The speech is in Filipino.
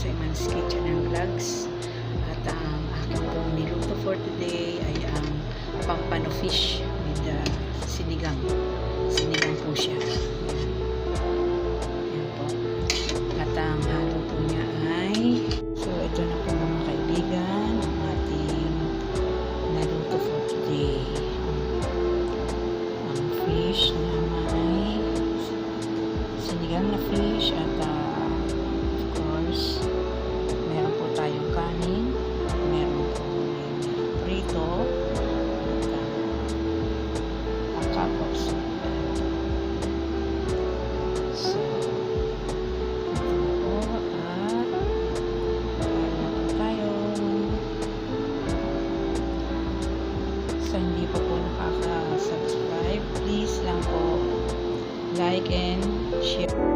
sa Iman's Kitchen and Vlogs. At ang aking pong niluto for today ay ang pampano fish with sinigang. Sinigang po siya. Ayan po. At ang halo po niya ay, so ito na po mga kaibigan, ang ating naluto for today. Ang fish na may sinigang na fish at of course meron po tayong kanin, meron po prito at a cup of soup. So ito na po at kain na po tayo. Sa hindi pa po nakaka-subscribe, please lang po like and share.